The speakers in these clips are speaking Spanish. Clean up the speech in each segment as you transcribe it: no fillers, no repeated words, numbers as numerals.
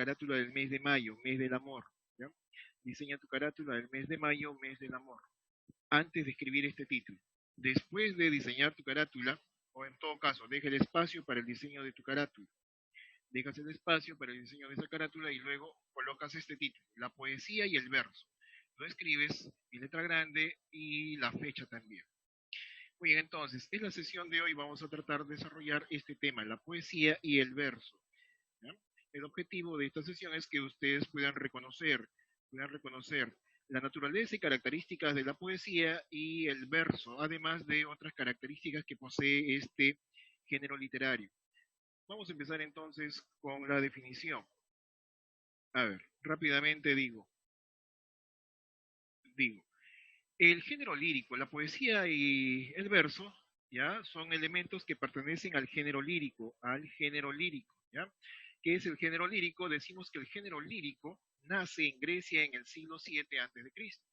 carátula del mes de mayo, mes del amor, ¿ya? Diseña tu carátula del mes de mayo, mes del amor, antes de escribir este título. Después de diseñar tu carátula, o en todo caso, deja el espacio para el diseño de tu carátula. Dejas el espacio para el diseño de esa carátula y luego colocas este título, la poesía y el verso. Lo escribes en letra grande y la fecha también. Muy bien, entonces, en la sesión de hoy vamos a tratar de desarrollar este tema, la poesía y el verso. ¿Ya? El objetivo de esta sesión es que ustedes puedan reconocer la naturaleza y características de la poesía y el verso, además de otras características que posee este género literario. Vamos a empezar entonces con la definición. A ver, rápidamente digo, el género lírico, la poesía y el verso, ¿ya? Son elementos que pertenecen al género lírico, ¿ya? ¿Qué es el género lírico? Decimos que el género lírico nace en Grecia en el siglo VII antes de Cristo.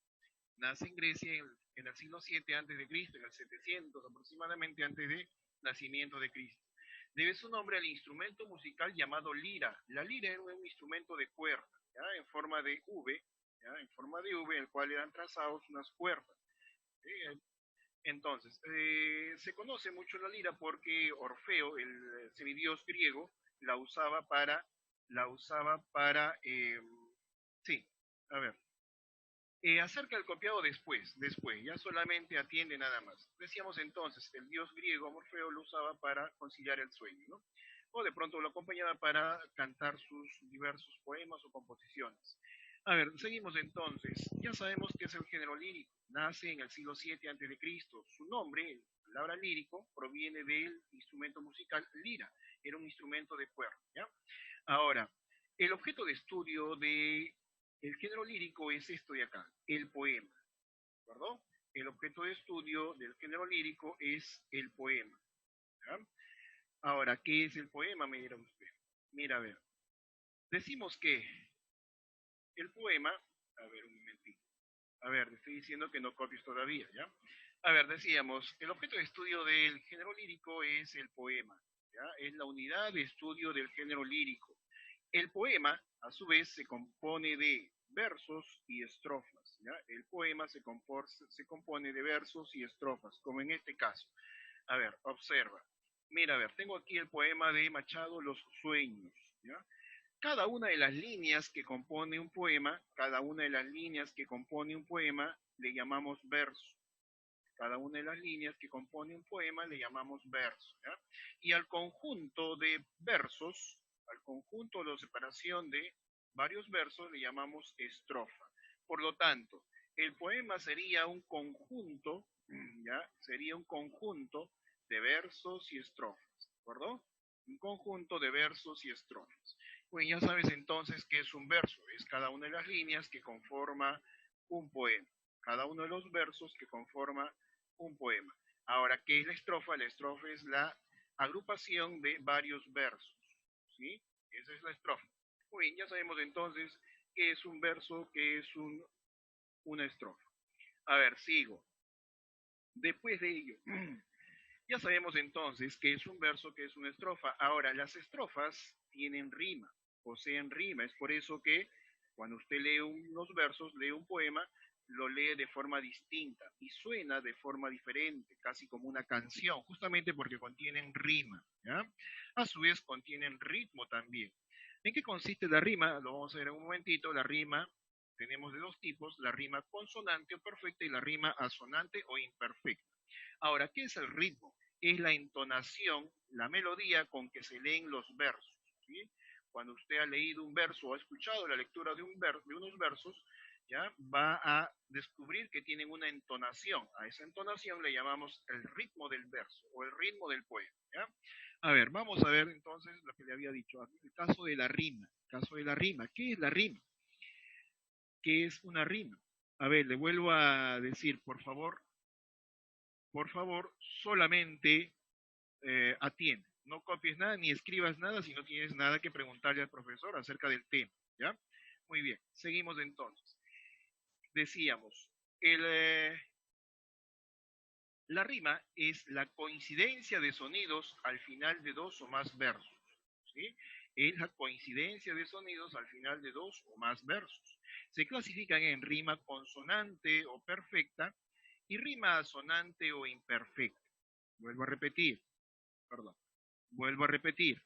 Nace en Grecia en el siglo VII antes de Cristo, en el 700 aproximadamente antes de nacimiento de Cristo. Debe su nombre al instrumento musical llamado lira. La lira era un instrumento de cuerda, ¿ya? En forma de V, ¿ya? En forma de V, en el cual eran trazados unas cuerdas. ¿Sí? Entonces, se conoce mucho la lira porque Orfeo, el semidios griego, la usaba sí, a ver, acerca del copiado después, ya solamente atiende nada más. Decíamos entonces, el dios griego Morfeo lo usaba para conciliar el sueño, ¿no? O de pronto lo acompañaba para cantar sus diversos poemas o composiciones. A ver, seguimos entonces. Ya sabemos que es el género lírico. Nace en el siglo VII antes de Cristo. Su nombre, la palabra lírico, proviene del instrumento musical lira. Era un instrumento de cuerda, ¿ya? Ahora, el objeto de estudio de el género lírico es esto de acá, el poema, ¿de acuerdo? El objeto de estudio del género lírico es el poema, ¿ya? Ahora, ¿qué es el poema? Me dirá usted. Mira, a ver, decimos que el poema, a ver, un momentito, a ver, le estoy diciendo que no copies todavía, ¿ya? A ver, decíamos, el objeto de estudio del género lírico es el poema, ¿ya? Es la unidad de estudio del género lírico. El poema, a su vez, se compone de versos y estrofas, ¿ya? El poema se compone de versos y estrofas, como en este caso. A ver, observa. Mira, a ver, tengo aquí el poema de Machado, Los Sueños, ¿ya? Cada una de las líneas que compone un poema, cada una de las líneas que compone un poema, le llamamos verso. Cada una de las líneas que compone un poema le llamamos verso, ¿ya? Y al conjunto de versos, al conjunto de separación de varios versos le llamamos estrofa. Por lo tanto, el poema sería un conjunto, ¿ya? Sería un conjunto de versos y estrofas, ¿de acuerdo? Un conjunto de versos y estrofas. Pues ya sabes entonces qué es un verso, es cada una de las líneas que conforma un poema, cada uno de los versos que conforma un poema. Ahora, ¿qué es la estrofa? La estrofa es la agrupación de varios versos, ¿sí? Esa es la estrofa. Muy bien, ya sabemos entonces qué es un verso, qué es una estrofa. A ver, sigo. Después de ello, ya sabemos entonces qué es un verso, qué es una estrofa. Ahora, las estrofas tienen rima, poseen rima. Es por eso que cuando usted lee unos versos, lee un poema, lo lee de forma distinta y suena de forma diferente, casi como una canción, justamente porque contienen rima, ¿ya? A su vez contienen ritmo también. ¿En qué consiste la rima? Lo vamos a ver en un momentito. La rima tenemos de dos tipos, la rima consonante o perfecta y la rima asonante o imperfecta. Ahora, ¿qué es el ritmo? Es la entonación, la melodía con que se leen los versos, ¿sí? Cuando usted ha leído un verso o ha escuchado la lectura de unos versos, ya va a descubrir que tienen una entonación. A esa entonación le llamamos el ritmo del verso o el ritmo del poema, ¿ya? A ver, vamos a ver entonces lo que le había dicho. El caso de la rima. El caso de la rima. ¿Qué es la rima? ¿Qué es una rima? A ver, le vuelvo a decir, por favor, solamente atiende. No copies nada ni escribas nada si no tienes nada que preguntarle al profesor acerca del tema, ¿ya? Muy bien, seguimos entonces. Decíamos, el, la rima es la coincidencia de sonidos al final de dos o más versos, ¿sí? es la coincidencia de sonidos al final de dos o más versos. Se clasifican en rima consonante o perfecta y rima asonante o imperfecta. Vuelvo a repetir, perdón, vuelvo a repetir.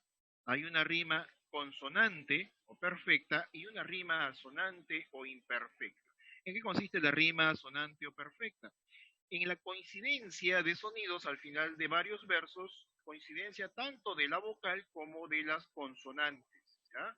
Hay una rima consonante o perfecta y una rima asonante o imperfecta. ¿En qué consiste la rima asonante o perfecta? En la coincidencia de sonidos al final de varios versos, coincidencia tanto de la vocal como de las consonantes, ¿ya?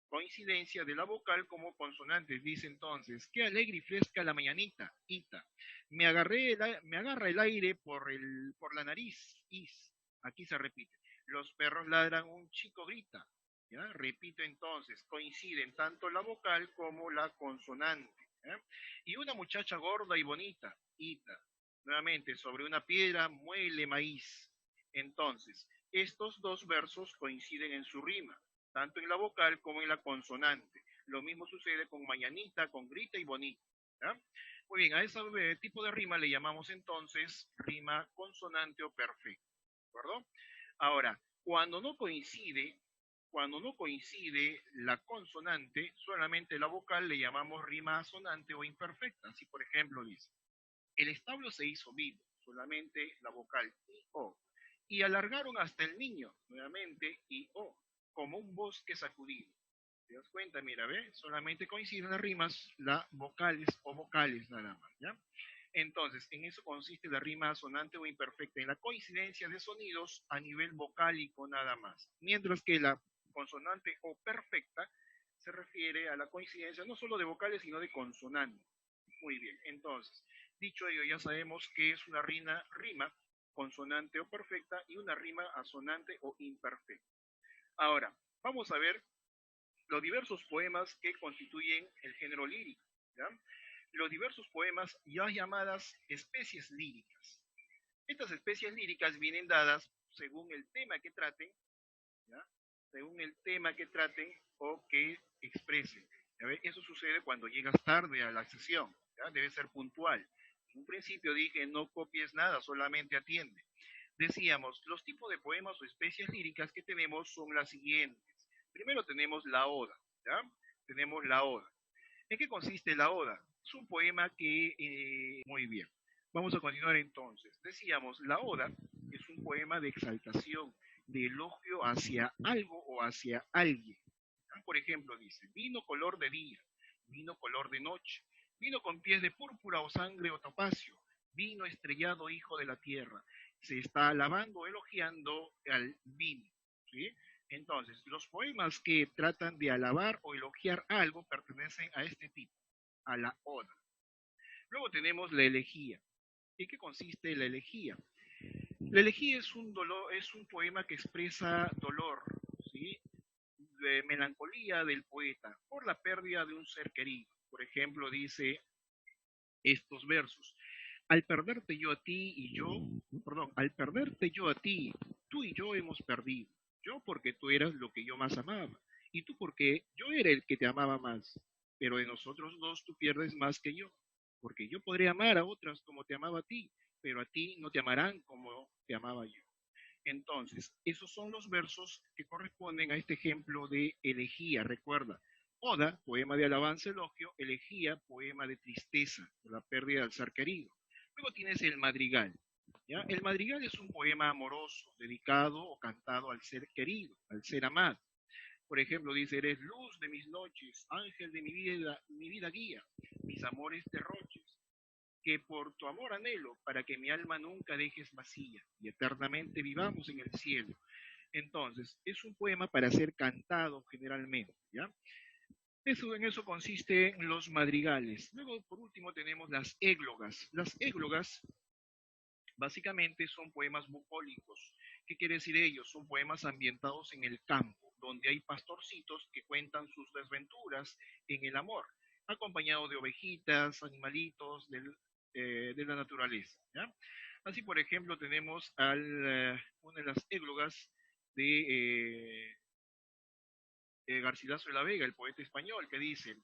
Coincidencia de la vocal como consonantes. Dice entonces, qué alegre y fresca la mañanita, ita. Me agarra el aire por la nariz, is. Aquí se repite. Los perros ladran, un chico grita. ¿Ya? Repito entonces, coinciden tanto la vocal como la consonante. ¿Ya? Y una muchacha gorda y bonita, ita. Nuevamente, sobre una piedra muele maíz. Entonces, estos dos versos coinciden en su rima tanto en la vocal como en la consonante. Lo mismo sucede con mañanita, con grita y bonita. ¿Ya? Muy bien, a ese tipo de rima le llamamos entonces rima consonante o perfecta. ¿De acuerdo? Ahora, cuando no coincide la consonante, solamente la vocal le llamamos rima asonante o imperfecta. Así, por ejemplo, dice, el establo se hizo vivo, solamente la vocal i, o. Y alargaron hasta el niño, nuevamente i, o, como un bosque sacudido. ¿Te das cuenta? Mira, ¿ve? Solamente coinciden las rimas, las vocales o vocales nada más, ¿ya? Entonces, en eso consiste la rima sonante o imperfecta, en la coincidencia de sonidos a nivel vocálico nada más. Mientras que la consonante o perfecta se refiere a la coincidencia no solo de vocales, sino de consonantes. Muy bien, entonces, dicho ello, ya sabemos que es una rima consonante o perfecta y una rima asonante o imperfecta. Ahora, vamos a ver los diversos poemas que constituyen el género lírico. ¿Ya? Los diversos poemas ya llamadas especies líricas. Estas especies líricas vienen dadas según el tema que traten, ¿ya? Según el tema que traten o que expresen. Eso sucede cuando llegas tarde a la sesión, ¿ya? Debe ser puntual. En un principio dije, no copies nada, solamente atiende. Decíamos, los tipos de poemas o especies líricas que tenemos son las siguientes. Primero tenemos la oda, ¿ya? Tenemos la oda. ¿En qué consiste la oda? Es un poema que, muy bien, vamos a continuar entonces. Decíamos, la oda es un poema de exaltación, de elogio hacia algo o hacia alguien. Por ejemplo, dice, vino color de día, vino color de noche, vino con pies de púrpura o sangre o topacio, vino estrellado hijo de la tierra. Se está alabando, elogiando al vino, ¿sí? Entonces, los poemas que tratan de alabar o elogiar algo pertenecen a este tipo, a la oda. Luego tenemos la elegía. ¿En qué consiste la elegía? La elegía es un poema que expresa dolor, ¿sí? De melancolía del poeta por la pérdida de un ser querido. Por ejemplo, dice estos versos. Al perderte yo a ti y yo, perdón, al perderte yo a ti, tú y yo hemos perdido. Yo porque tú eras lo que yo más amaba, y tú porque yo era el que te amaba más. Pero de nosotros dos tú pierdes más que yo, porque yo podré amar a otras como te amaba a ti, pero a ti no te amarán como te amaba yo. Entonces, esos son los versos que corresponden a este ejemplo de elegía, recuerda. Oda, poema de alabanza, elogio; elegía, poema de tristeza, por la pérdida del ser querido. Luego tienes el madrigal. ¿Ya? El madrigal es un poema amoroso, dedicado o cantado al ser querido, al ser amado. Por ejemplo, dice, eres luz de mis noches, ángel de mi vida guía, mis amores derroches, que por tu amor anhelo, para que mi alma nunca dejes vacía y eternamente vivamos en el cielo. Entonces, es un poema para ser cantado generalmente, ¿ya? En eso consisten los madrigales. Luego, por último, tenemos las églogas. Las églogas básicamente son poemas bucólicos. ¿Qué quiere decir ellos? Son poemas ambientados en el campo, donde hay pastorcitos que cuentan sus desventuras en el amor, acompañado de ovejitas, animalitos de la naturaleza. ¿Ya? Así, por ejemplo, tenemos una de las églogas de Garcilaso de la Vega, el poeta español, que dice,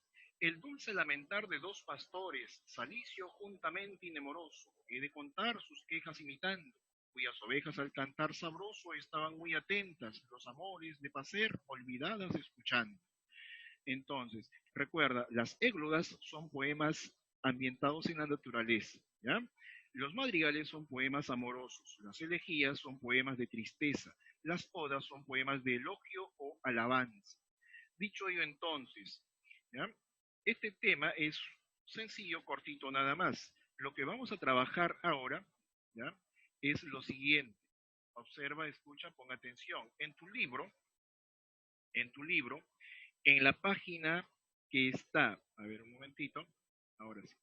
el dulce lamentar de dos pastores, salicio juntamente y nemoroso, he de contar sus quejas imitando, cuyas ovejas al cantar sabroso estaban muy atentas, los amores de pacer olvidadas escuchando. Entonces, recuerda, las églogas son poemas ambientados en la naturaleza, ¿ya? Los madrigales son poemas amorosos, las elegías son poemas de tristeza, las odas son poemas de elogio o alabanza. Dicho ello entonces, ¿ya? Este tema es sencillo, cortito nada más. Lo que vamos a trabajar ahora, ¿ya? Es lo siguiente. Observa, escucha, pon atención. En tu libro, en la página que está, a ver un momentito, ahora sí.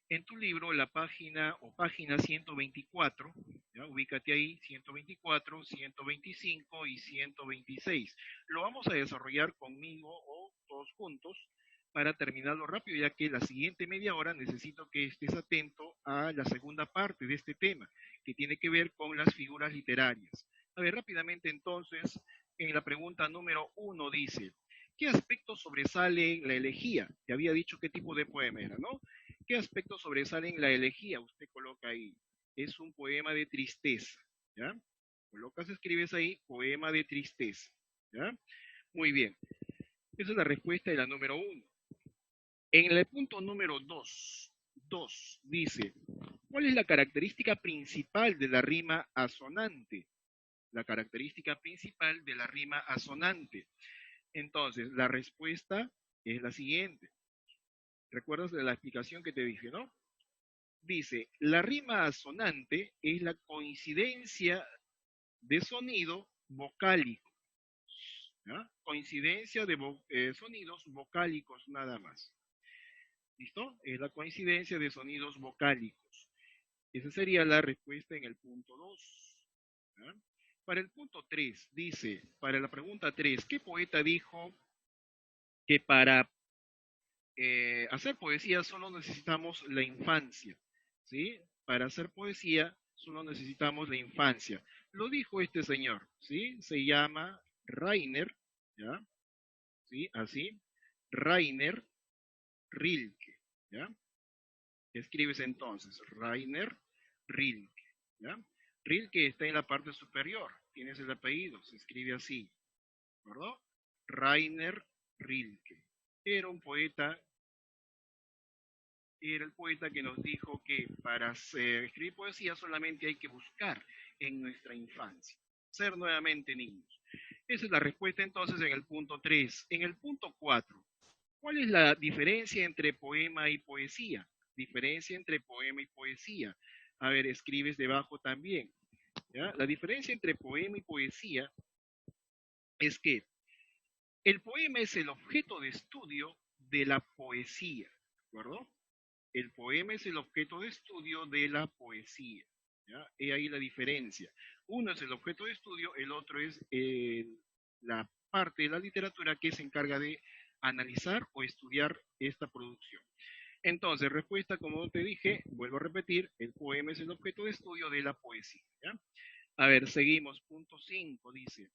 En tu libro, la página o página 124, ¿ya? Ubícate ahí, 124, 125 y 126. Lo vamos a desarrollar conmigo o todos juntos para terminarlo rápido, ya que la siguiente media hora necesito que estés atento a la segunda parte de este tema, que tiene que ver con las figuras literarias. A ver, rápidamente entonces, en la pregunta número 1 dice, ¿qué aspecto sobresale en la elegía? Te había dicho qué tipo de poema era, ¿no? ¿Qué aspectos sobresalen en la elegía? Usted coloca ahí. Es un poema de tristeza, ¿ya? Colocas, escribes ahí, poema de tristeza, ¿ya? Muy bien. Esa es la respuesta de la número 1. En el punto número 2 dice, ¿cuál es la característica principal de la rima asonante? La característica principal de la rima asonante. Entonces, la respuesta es la siguiente. ¿Recuerdas de la explicación que te dije, no? Dice, la rima asonante es la coincidencia de sonido vocálico, ¿ya? Coincidencia de sonidos vocálicos nada más. ¿Listo? Es la coincidencia de sonidos vocálicos. Esa sería la respuesta en el punto 2. ¿Ya? Para el punto 3, dice, para la pregunta 3, ¿qué poeta dijo que para hacer poesía solo necesitamos la infancia? ¿Sí? Para hacer poesía solo necesitamos la infancia. Lo dijo este señor, ¿sí? Se llama Rainer, ¿ya? ¿Sí? Así, Rainer Rilke, ¿ya? Escribes entonces, Rainer Rilke, ¿ya? Rilke está en la parte superior, tienes el apellido, se escribe así, ¿verdad? Rainer Rilke. Era un poeta, era el poeta que nos dijo que para escribir poesía solamente hay que buscar en nuestra infancia, ser nuevamente niños. Esa es la respuesta entonces en el punto 3. En el punto 4, ¿cuál es la diferencia entre poema y poesía? Diferencia entre poema y poesía. A ver, escribes debajo también, ¿ya? La diferencia entre poema y poesía es que el poema es el objeto de estudio de la poesía, ¿de acuerdo? El poema es el objeto de estudio de la poesía, ¿ya? He ahí la diferencia. Uno es el objeto de estudio, el otro es la parte de la literatura que se encarga de analizar o estudiar esta producción. Entonces, respuesta, como te dije, vuelvo a repetir, el poema es el objeto de estudio de la poesía, ¿ya? A ver, seguimos. Punto 5 dice,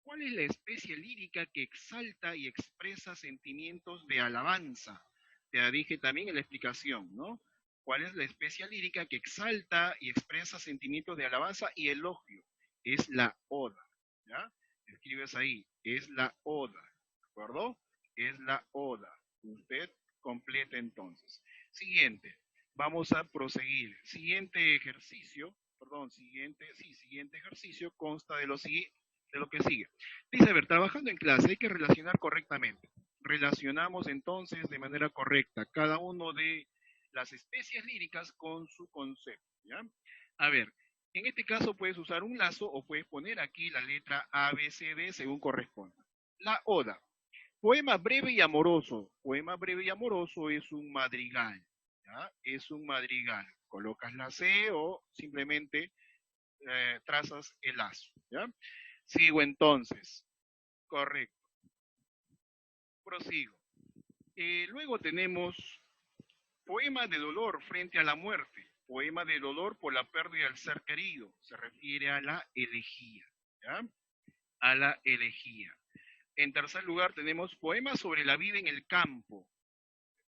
¿cuál es la especie lírica que exalta y expresa sentimientos de alabanza? Te la dije también en la explicación, ¿no? ¿Cuál es la especie lírica que exalta y expresa sentimientos de alabanza y elogio? Es la oda, ¿ya? Escribes ahí, es la oda, ¿de acuerdo? Es la oda. Usted completa entonces. Siguiente, vamos a proseguir. Siguiente ejercicio, perdón, siguiente ejercicio consta de lo que sigue. Dice, a ver, trabajando en clase hay que relacionar correctamente. Relacionamos entonces de manera correcta cada uno de las especies líricas con su concepto, ¿ya? A ver, en este caso puedes usar un lazo o puedes poner aquí la letra A, B, C, D según corresponda. La oda. Poema breve y amoroso. Poema breve y amoroso es un madrigal, ¿ya? Es un madrigal. Colocas la C o simplemente trazas el lazo, ¿ya? Sigo entonces. Correcto. Prosigo. Luego tenemos poema de dolor frente a la muerte. Poema de dolor por la pérdida del ser querido. Se refiere a la elegía, ¿ya? A la elegía. En tercer lugar tenemos poemas sobre la vida en el campo.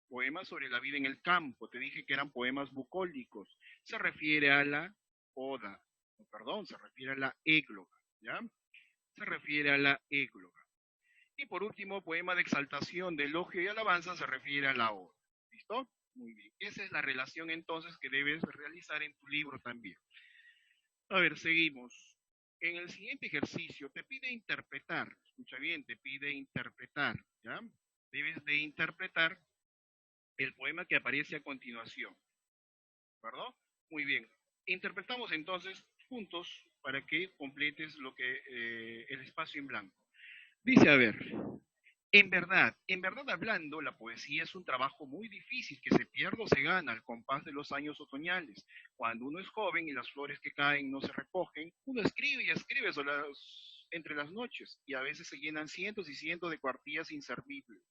Poemas sobre la vida en el campo. Te dije que eran poemas bucólicos. Se refiere a la oda, perdón, se refiere a la égloga, ¿ya? Se refiere a la égloga. Y por último, poema de exaltación, de elogio y alabanza se refiere a la oda. ¿Listo? Muy bien. Esa es la relación entonces que debes realizar en tu libro también. A ver, seguimos. En el siguiente ejercicio te pide interpretar, escucha bien, te pide interpretar, ¿ya? Debes de interpretar el poema que aparece a continuación, ¿verdad? Muy bien. Interpretamos entonces juntos para que completes lo que el espacio en blanco. Dice, a ver, en verdad hablando, la poesía es un trabajo muy difícil que se pierde o se gana al compás de los años otoñales. Cuando uno es joven y las flores que caen no se recogen, uno escribe y escribe entre las noches y a veces se llenan cientos y cientos de cuartillas inservibles.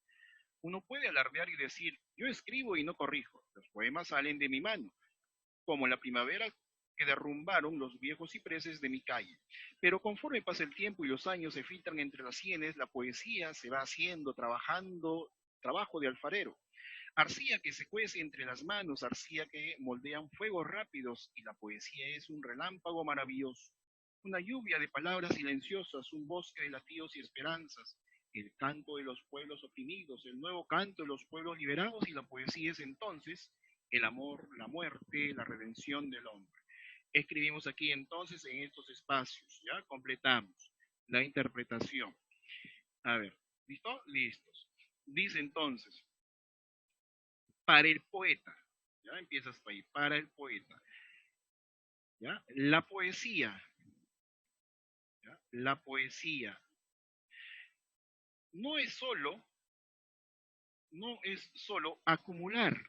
Uno puede alardear y decir, yo escribo y no corrijo, los poemas salen de mi mano, como la primavera que derrumbaron los viejos cipreses de mi calle. Pero conforme pasa el tiempo y los años se filtran entre las sienes, la poesía se va haciendo, trabajando, trabajo de alfarero. Arcilla que se cuece entre las manos, arcilla que moldean fuegos rápidos, y la poesía es un relámpago maravilloso. Una lluvia de palabras silenciosas, un bosque de latidos y esperanzas, el canto de los pueblos oprimidos, el nuevo canto de los pueblos liberados, y la poesía es entonces el amor, la muerte, la redención del hombre. Escribimos aquí entonces en estos espacios, ¿ya? Completamos la interpretación. A ver, ¿listo? Listos. Dice entonces, para el poeta, ya empiezas por ahí, para el poeta, ¿ya? La poesía, ¿ya? La poesía no es solo, no es solo acumular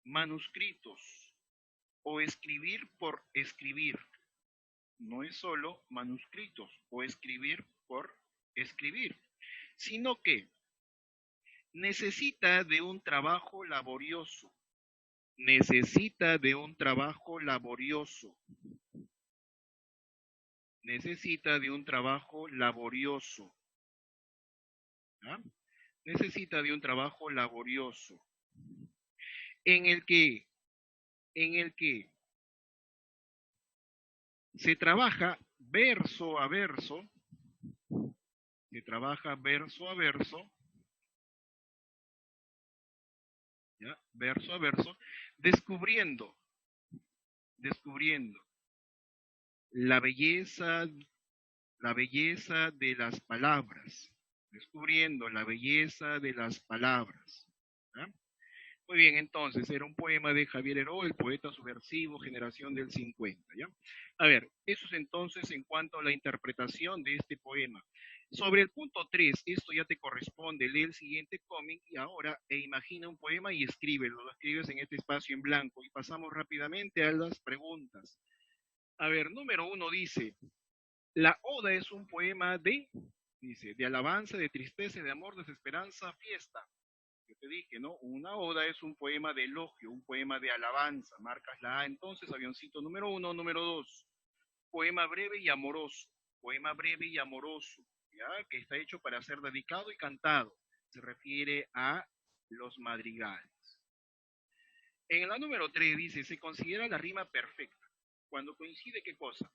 manuscritos o escribir por escribir. No es solo manuscritos o escribir por escribir, sino que necesita de un trabajo laborioso, necesita de un trabajo laborioso, necesita de un trabajo laborioso, ¿ah? Necesita de un trabajo laborioso, en el que, en el que se trabaja verso a verso, se trabaja verso a verso, ¿ya? Verso a verso, descubriendo, descubriendo la belleza, la belleza de las palabras, descubriendo la belleza de las palabras. ¿Ya? Muy bien, entonces era un poema de Javier Heró, el poeta subversivo, generación del 50. ¿Ya? A ver, eso es entonces en cuanto a la interpretación de este poema. Sobre el punto 3, esto ya te corresponde, lee el siguiente cómic y ahora imagina un poema y escríbelo, lo escribes en este espacio en blanco y pasamos rápidamente a las preguntas. A ver, número 1 dice, la oda es un poema dice, de alabanza, de tristeza, de amor, desesperanza, fiesta. Yo te dije, ¿no? Una oda es un poema de elogio, un poema de alabanza. Marcas la A entonces, avioncito número 1, número 2. Poema breve y amoroso. Poema breve y amoroso, ¿ya? Que está hecho para ser dedicado y cantado. Se refiere a los madrigales. En la número 3 dice, se considera la rima perfecta. Cuando coincide, ¿qué cosa?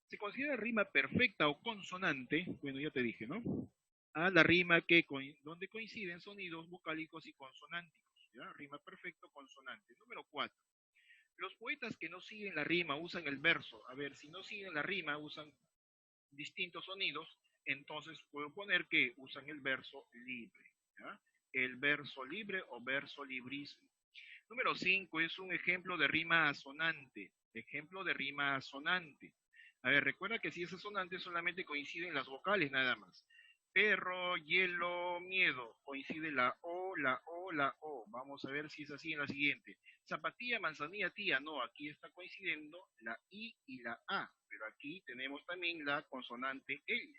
Se considera rima perfecta o consonante, bueno, ya te dije, ¿no? A la rima donde coinciden sonidos vocálicos y consonánticos, ¿ya? Rima perfecta o consonante. Número 4. Los poetas que no siguen la rima usan el verso. A ver, si no siguen la rima, usan distintos sonidos, entonces puedo poner que usan el verso libre, ¿ya? El verso libre o verso librismo. Número 5 es un ejemplo de rima asonante. Ejemplo de rima asonante. A ver, recuerda que si es asonante solamente coinciden las vocales nada más. Perro, hielo, miedo. Coincide la O, la O, la O. Vamos a ver si es así en la siguiente. Zapatilla, manzanilla, tía. No, aquí está coincidiendo la I y la A. Pero aquí tenemos también la consonante L.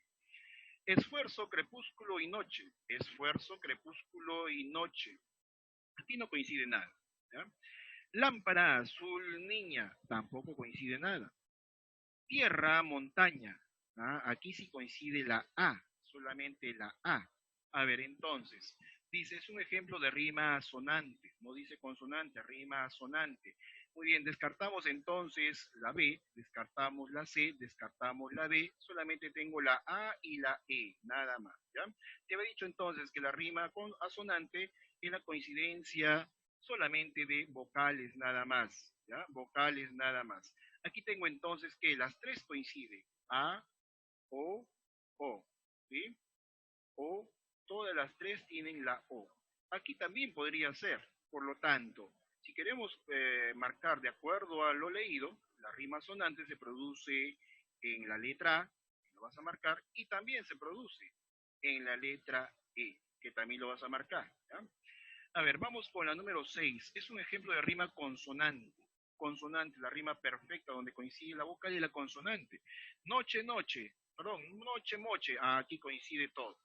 Esfuerzo, crepúsculo y noche. Esfuerzo, crepúsculo y noche. Aquí no coincide nada. ¿Ya? Lámpara, azul, niña. Tampoco coincide nada. Tierra, montaña. ¿Ah? Aquí sí coincide la A, solamente la A. A ver, entonces, dice, es un ejemplo de rima asonante, no dice consonante, rima asonante. Muy bien, descartamos entonces la B, descartamos la C, descartamos la D, solamente tengo la A y la E, nada más, ¿ya? Te había dicho entonces que la rima con asonante es la coincidencia solamente de vocales nada más, ¿ya? Vocales nada más. Aquí tengo entonces que las tres coinciden, A, O, ¿sí? O, todas las tres tienen la O. Aquí también podría ser, por lo tanto, si queremos marcar de acuerdo a lo leído, la rima sonante se produce en la letra A, que lo vas a marcar, y también se produce en la letra E, que también lo vas a marcar, ¿ya? A ver, vamos con la número 6. Es un ejemplo de rima consonante. Consonante, la rima perfecta donde coincide la vocal y la consonante. Noche, noche, perdón, noche, moche. Ah, aquí coincide todo.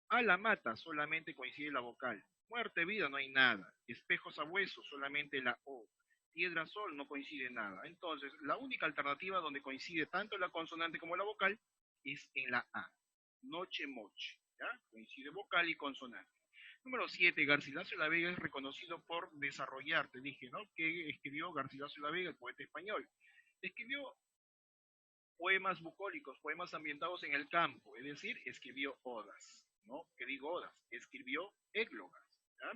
A la mata solamente coincide la vocal. Muerte, vida, no hay nada. Espejos a huesos, solamente la O. Piedra, sol, no coincide nada. Entonces, la única alternativa donde coincide tanto la consonante como la vocal es en la A. Noche, moche. ¿Ya? Coincide vocal y consonante. Número 7, Garcilaso de la Vega es reconocido por desarrollar, te dije, ¿no? Que escribió Garcilaso de la Vega, el poeta español. Escribió poemas bucólicos, poemas ambientados en el campo, es decir, escribió odas, ¿no? ¿Qué digo odas? Escribió églogas, ¿ya?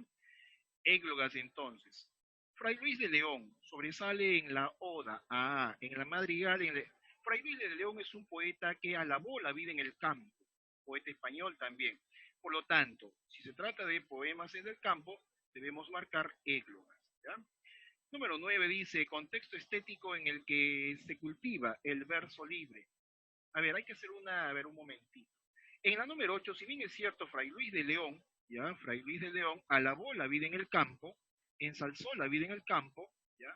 Églogas entonces. Fray Luis de León sobresale en la oda, en la madrigal. Fray Luis de León es un poeta que alabó la vida en el campo, poeta español también. Por lo tanto, si se trata de poemas en el campo, debemos marcar églogas, ¿ya? Número 9 dice, contexto estético en el que se cultiva el verso libre. A ver, hay que hacer un momentito. En la número 8, si bien es cierto, Fray Luis de León, ¿ya? Fray Luis de León alabó la vida en el campo, ensalzó la vida en el campo, ¿ya?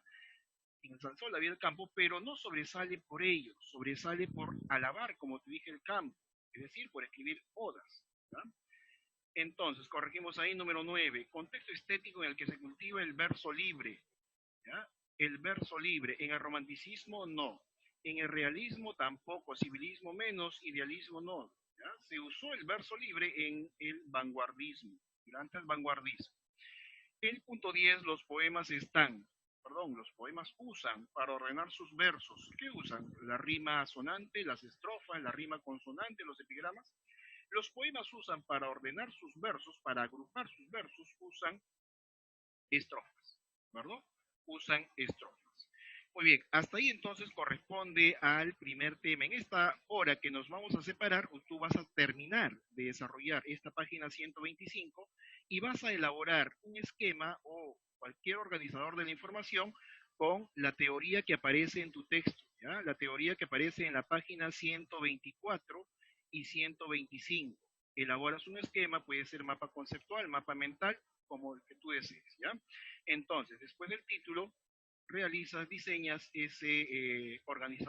Ensalzó la vida en el campo, pero no sobresale por ello, sobresale por alabar, como te dije, el campo, es decir, por escribir odas, ¿ya? Entonces, corregimos ahí número 9, contexto estético en el que se cultiva el verso libre, ¿ya? El verso libre, en el romanticismo no, en el realismo tampoco, civilismo menos, idealismo no, ¿ya? Se usó el verso libre en el vanguardismo, durante el vanguardismo. El punto 10, los poemas usan para ordenar sus versos. ¿Qué usan? La rima sonante, las estrofas, la rima consonante, los epigramas. Los poemas usan para ordenar sus versos, para agrupar sus versos, usan estrofas, ¿verdad? Usan estrofas. Muy bien, hasta ahí entonces corresponde al primer tema. En esta hora que nos vamos a separar, tú vas a terminar de desarrollar esta página 125 y vas a elaborar un esquema o cualquier organizador de la información con la teoría que aparece en tu texto, ¿ya? La teoría que aparece en la página 124 y 125. Elaboras un esquema, puede ser mapa conceptual, mapa mental, como el que tú desees, ¿ya? Entonces, después del título, realizas, diseñas ese organizador